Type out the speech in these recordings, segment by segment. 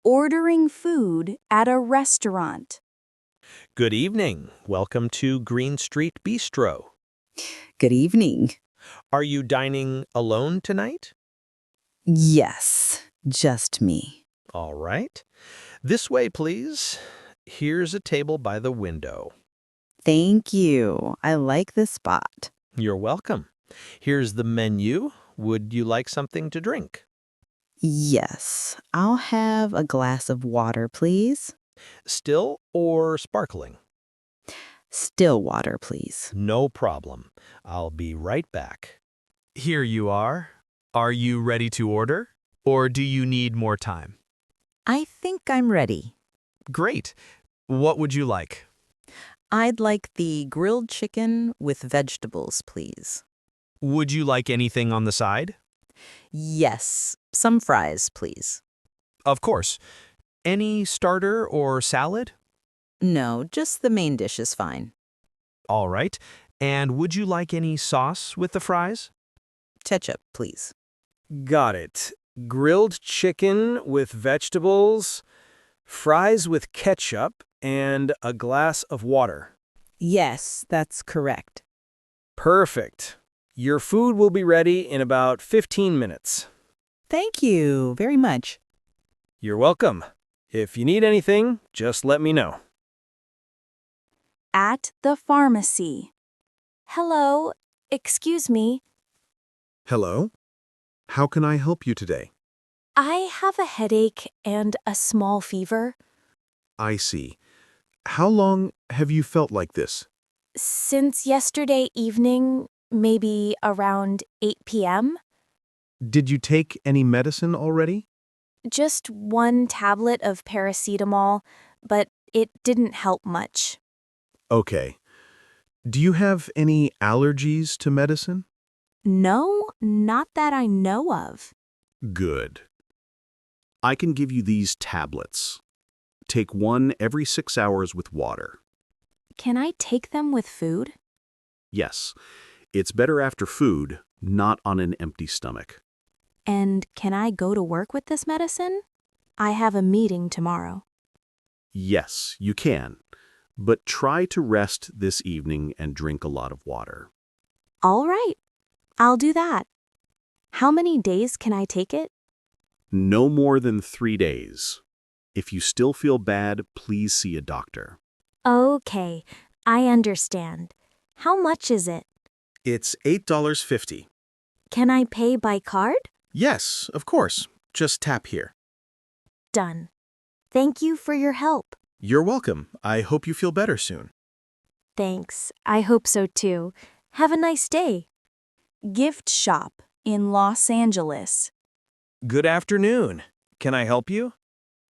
Ordering food at a restaurant. Good evening. Welcome to Green Street Bistro. Good evening. Are you dining alone tonight? Yes, just me. All right. This way, please. Here's a table by the window. Thank you. I like this spot. You're welcome. Here's the menu. Would you like something to drink? Yes, I'll have a glass of water, please. Still or sparkling? Still water, please. No problem. I'll be right back. Here you are. Are you ready to order? Or do you need more time? I think I'm ready. Great. What would you like? I'd like the grilled chicken with vegetables, please. Would you like anything on the side? Yes, some fries, please. Of course. Any starter or salad? No, just the main dish is fine. All right. And would you like any sauce with the fries? Ketchup, please. Got it. Grilled chicken with vegetables, fries with ketchup, and a glass of water. Yes, that's correct. Perfect. Your food will be ready in about 15 minutes. Thank you very much. You're welcome. If you need anything, just let me know. At the pharmacy. Hello, excuse me. Hello? How can I help you today? I have a headache and a small fever. I see. How long have you felt like this? Since yesterday evening, maybe around 8 p.m. Did you take any medicine already? Just one tablet of paracetamol, but it didn't help much. Okay. Do you have any allergies to medicine? No, not that I know of. Good. I can give you these tablets. Take one every 6 hours with water. Can I take them with food? Yes. It's better after food, not on an empty stomach. And can I go to work with this medicine? I have a meeting tomorrow. Yes, you can. But try to rest this evening and drink a lot of water. All right, I'll do that. How many days can I take it? No more than 3 days. If you still feel bad, please see a doctor. Okay, I understand. How much is it? It's $8.50. Can I pay by card? Yes, of course. Just tap here. Done. Thank you for your help. You're welcome. I hope you feel better soon. Thanks. I hope so too. Have a nice day. Gift shop in Los Angeles. Good afternoon. Can I help you?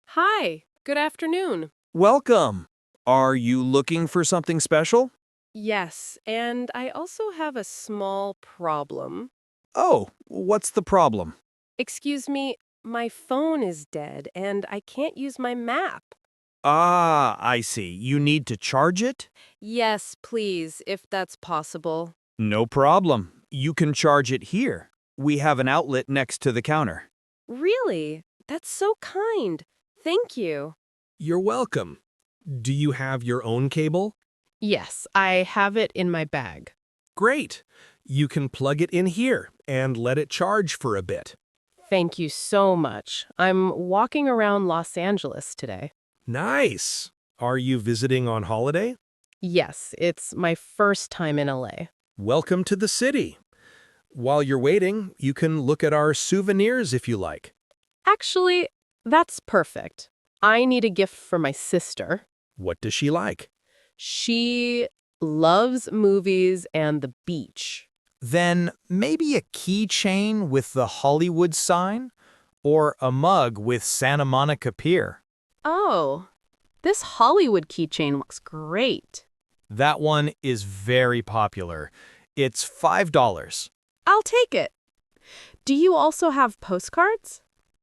Hi, good afternoon. Welcome. Are you looking for something special? Yes, and I also have a small problem. Oh, what's the problem? Excuse me, my phone is dead and I can't use my map. Ah, I see. You need to charge it? Yes, please, if that's possible. No problem. You can charge it here. We have an outlet next to the counter. Really? That's so kind. Thank you. You're welcome. Do you have your own cable? Yes, I have it in my bag. Great. You can plug it in here and let it charge for a bit. Thank you so much. I'm walking around Los Angeles today. Nice. Are you visiting on holiday? Yes, it's my first time in LA. Welcome to the city. While you're waiting, you can look at our souvenirs if you like. Actually, that's perfect. I need a gift for my sister. What does she like? She loves movies and the beach. Then maybe a keychain with the Hollywood sign or a mug with Santa Monica Pier. Oh, this Hollywood keychain looks great. That one is very popular. It's $5. I'll take it. Do you also have postcards?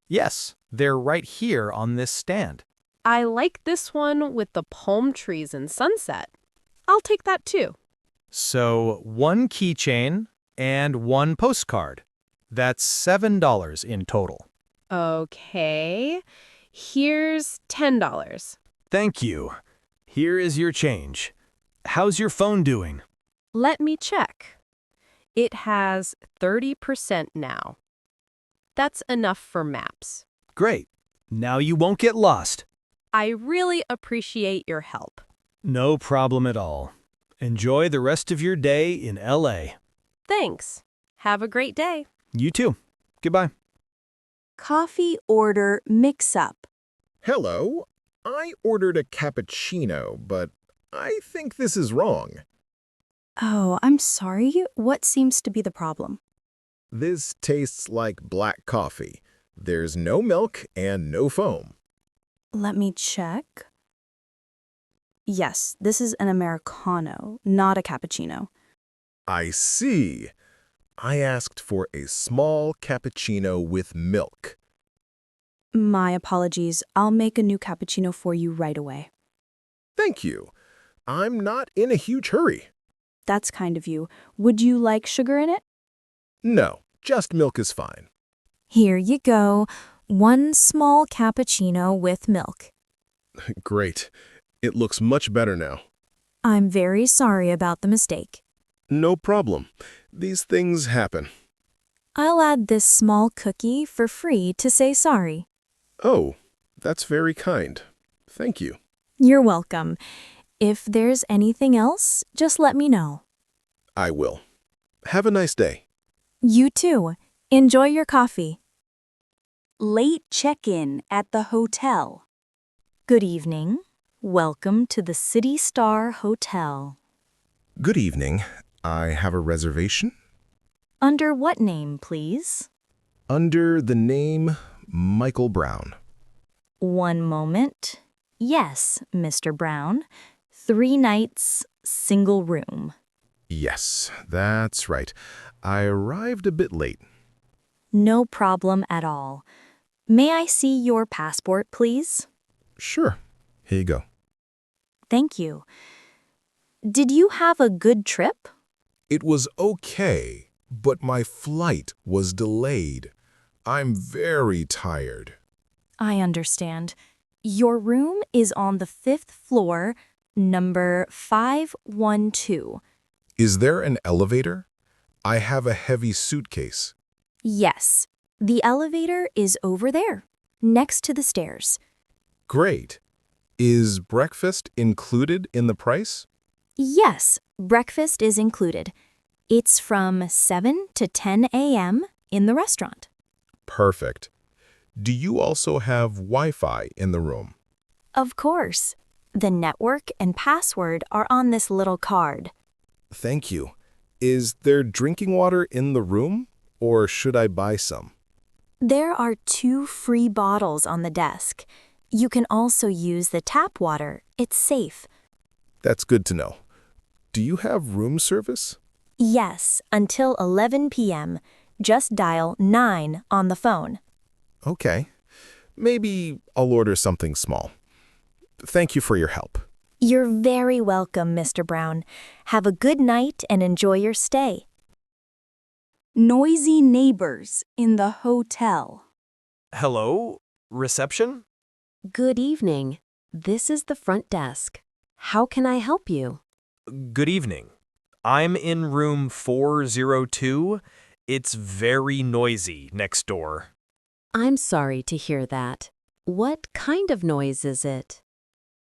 Yes, they're right here on this stand. I like this one with the palm trees and sunset. I'll take that too. So one keychain and one postcard. That's $7 in total. Okay. Here's $10. Thank you. Here is your change. How's your phone doing? Let me check. It has 30% now. That's enough for maps. Great. Now you won't get lost. I really appreciate your help. No problem at all. Enjoy the rest of your day in LA. Thanks. Have a great day. You too. Goodbye. Coffee order mix-up. Hello. I ordered a cappuccino, but I think this is wrong. Oh, I'm sorry. What seems to be the problem? This tastes like black coffee. There's no milk and no foam. Let me check. Yes, this is an Americano, not a cappuccino. I see. I asked for a small cappuccino with milk. My apologies. I'll make a new cappuccino for you right away. Thank you. I'm not in a huge hurry. That's kind of you. Would you like sugar in it? No, just milk is fine. Here you go. 1 small cappuccino with milk. Great. It looks much better now. I'm very sorry about the mistake. No problem. These things happen. I'll add this small cookie for free to say sorry. Oh, that's very kind. Thank you. You're welcome. If there's anything else, just let me know. I will. Have a nice day. You too. Enjoy your coffee. Late check-in at the hotel. Good evening. Welcome to the City Star Hotel. Good evening. I have a reservation. Under what name, please? Under the name Michael Brown. One moment. Yes, Mr. Brown. 3 nights, single room. Yes, that's right. I arrived a bit late. No problem at all. May I see your passport, please? Sure. Here you go. Thank you. Did you have a good trip? It was okay, but my flight was delayed. I'm very tired. I understand. Your room is on the 5th floor, number 512. Is there an elevator? I have a heavy suitcase. Yes, the elevator is over there, next to the stairs. Great. Is breakfast included in the price? Yes, breakfast is included. It's from 7 to 10 a.m. in the restaurant. Perfect. Do you also have Wi-Fi in the room? Of course. The network and password are on this little card. Thank you. Is there drinking water in the room, or should I buy some? There are 2 free bottles on the desk. You can also use the tap water. It's safe. That's good to know. Do you have room service? Yes, until 11 p.m. Just dial 9 on the phone. Okay. Maybe I'll order something small. Thank you for your help. You're very welcome, Mr. Brown. Have a good night and enjoy your stay. Noisy neighbors in the hotel. Hello? Reception? Good evening. This is the front desk. How can I help you? Good evening. I'm in room 402. It's very noisy next door. I'm sorry to hear that. What kind of noise is it?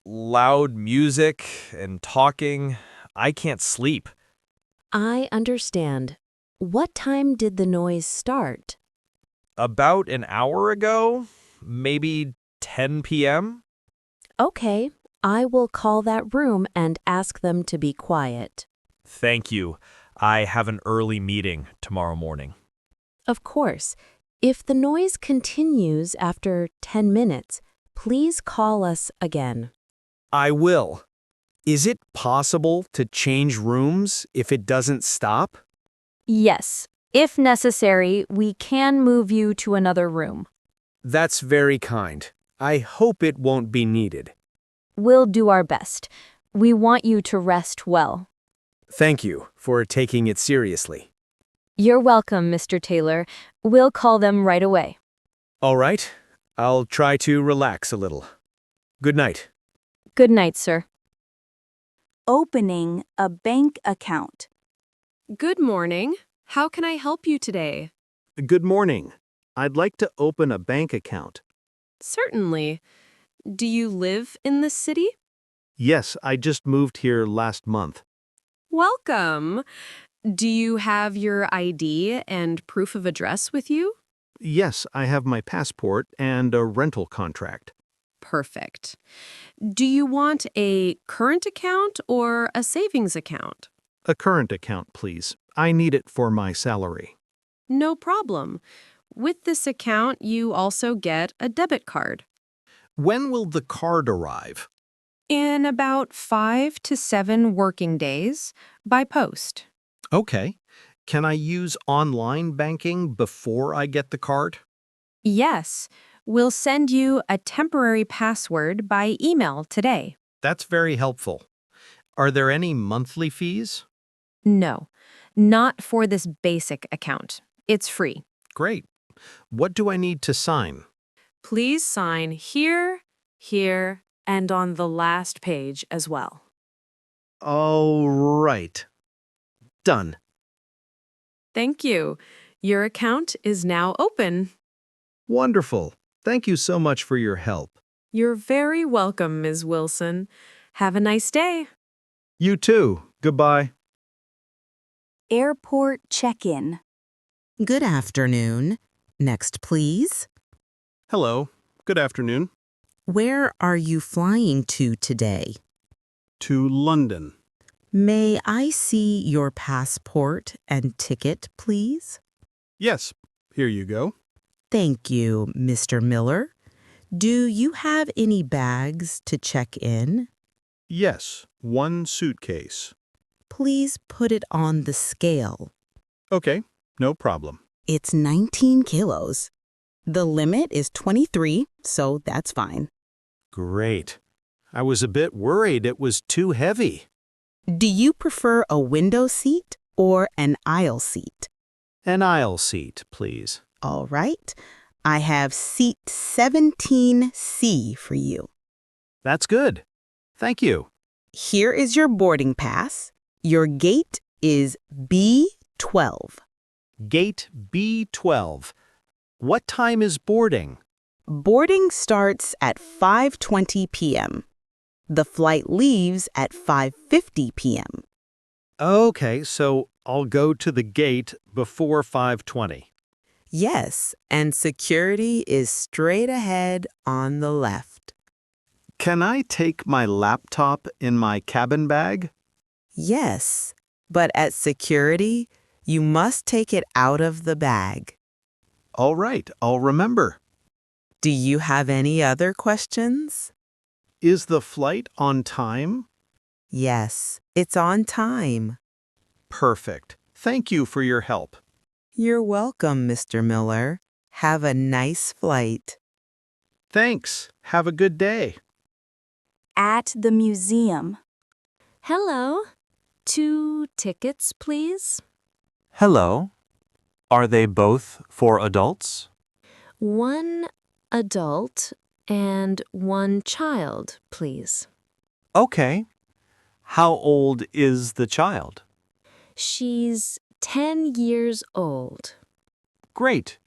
Loud music and talking. I can't sleep. I understand. What time did the noise start? About an hour ago, maybe 10 p.m.? Okay, I will call that room and ask them to be quiet. Thank you. I have an early meeting tomorrow morning. Of course. If the noise continues after 10 minutes, please call us again. I will. Is it possible to change rooms if it doesn't stop? Yes, if necessary, we can move you to another room. That's very kind. I hope it won't be needed. We'll do our best. We want you to rest well. Thank you for taking it seriously. You're welcome, Mr. Taylor. We'll call them right away. All right. I'll try to relax a little. Good night. Good night, sir. Opening a bank account. Good morning. How can I help you today? Good morning. I'd like to open a bank account. Certainly. Do you live in the city? Yes, I just moved here last month. Welcome. Do you have your ID and proof of address with you? Yes, I have my passport and a rental contract. Perfect. Do you want a current account or a savings account? A current account, please. I need it for my salary. No problem. With this account, you also get a debit card. When will the card arrive? In about 5 to 7 working days by post. Okay. Can I use online banking before I get the card? Yes, we'll send you a temporary password by email today. That's very helpful. Are there any monthly fees? No, not for this basic account. It's free. Great. What do I need to sign? Please sign here, here, and on the last page as well. All right. Done. Thank you. Your account is now open. Wonderful. Thank you so much for your help. You're very welcome, Ms. Wilson. Have a nice day. You too. Goodbye. Airport check-in. Good afternoon. Next, please. Hello. Good afternoon. Where are you flying to today? To London. May I see your passport and ticket, please? Yes. Here you go. Thank you, Mr. Miller. Do you have any bags to check in? Yes. One suitcase. Please put it on the scale. Okay. No problem. It's 19 kilos. The limit is 23, so that's fine. Great. I was a bit worried it was too heavy. Do you prefer a window seat or an aisle seat? An aisle seat, please. All right. I have seat 17C for you. That's good. Thank you. Here is your boarding pass. Your gate is B12. Gate B12. What time is boarding? Boarding starts at 5:20 p.m. The flight leaves at 5:50 p.m. Okay, so I'll go to the gate before 5:20. Yes, and security is straight ahead on the left. Can I take my laptop in my cabin bag? Yes, but at security, you must take it out of the bag. All right, I'll remember. Do you have any other questions? Is the flight on time? Yes, it's on time. Perfect. Thank you for your help. You're welcome, Mr. Miller. Have a nice flight. Thanks. Have a good day. At the museum. Hello. 2 tickets, please. Hello. Are they both for adults? 1 adult and 1 child, please. Okay. How old is the child? She's 10 years old. Great.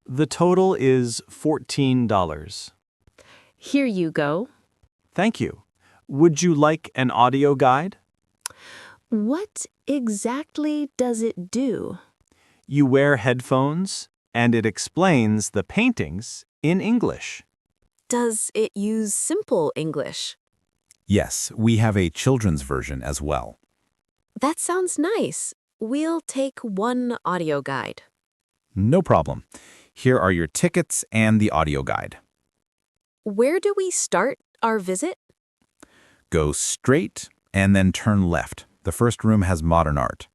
The total is $14. Here you go. Thank you. Would you like an audio guide? What exactly does it do? You wear headphones, and it explains the paintings in English. Does it use simple English? Yes, we have a children's version as well. That sounds nice. We'll take 1 audio guide. No problem. Here are your tickets and the audio guide. Where do we start our visit? Go straight and then turn left. The first room has modern art.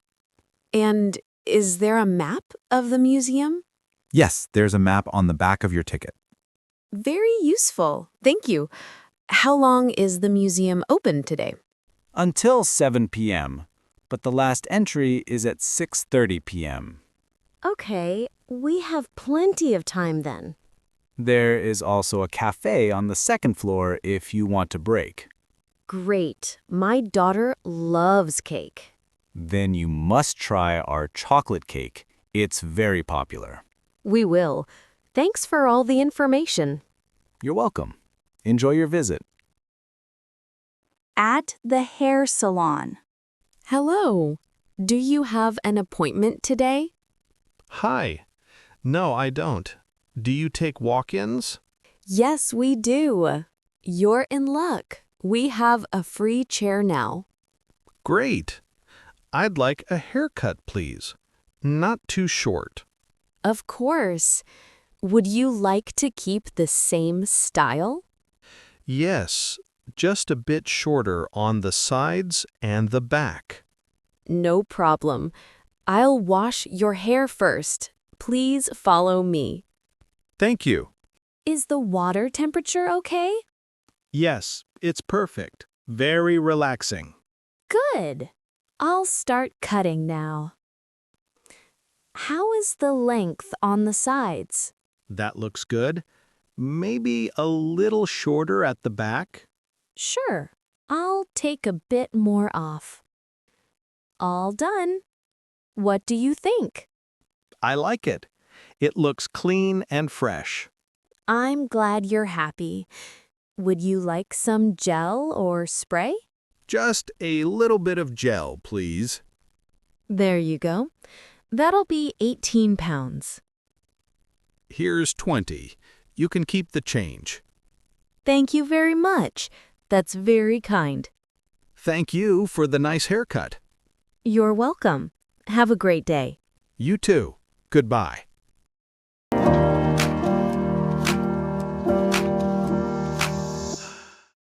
And is there a map of the museum? Yes, there's a map on the back of your ticket. Very useful. Thank you. How long is the museum open today? Until 7 p.m., but the last entry is at 6:30 p.m. Okay, we have plenty of time then. There is also a cafe on the second floor if you want to break. Great. My daughter loves cake. Then you must try our chocolate cake. It's very popular. We will. Thanks for all the information. You're welcome. Enjoy your visit. At the hair salon. Hello. Do you have an appointment today? Hi. No, I don't. Do you take walk-ins? Yes, we do. You're in luck. We have a free chair now. Great. I'd like a haircut, please. Not too short. Of course. Would you like to keep the same style? Yes, just a bit shorter on the sides and the back. No problem. I'll wash your hair first. Please follow me. Thank you. Is the water temperature okay? Yes, it's perfect. Very relaxing. Good. I'll start cutting now. How is the length on the sides? That looks good. Maybe a little shorter at the back? Sure. I'll take a bit more off. All done. What do you think? I like it. It looks clean and fresh. I'm glad you're happy. Would you like some gel or spray? Just a little bit of gel, please. There you go. That'll be 18 pounds. Here's 20. You can keep the change. Thank you very much. That's very kind. Thank you for the nice haircut. You're welcome. Have a great day. You too. Goodbye.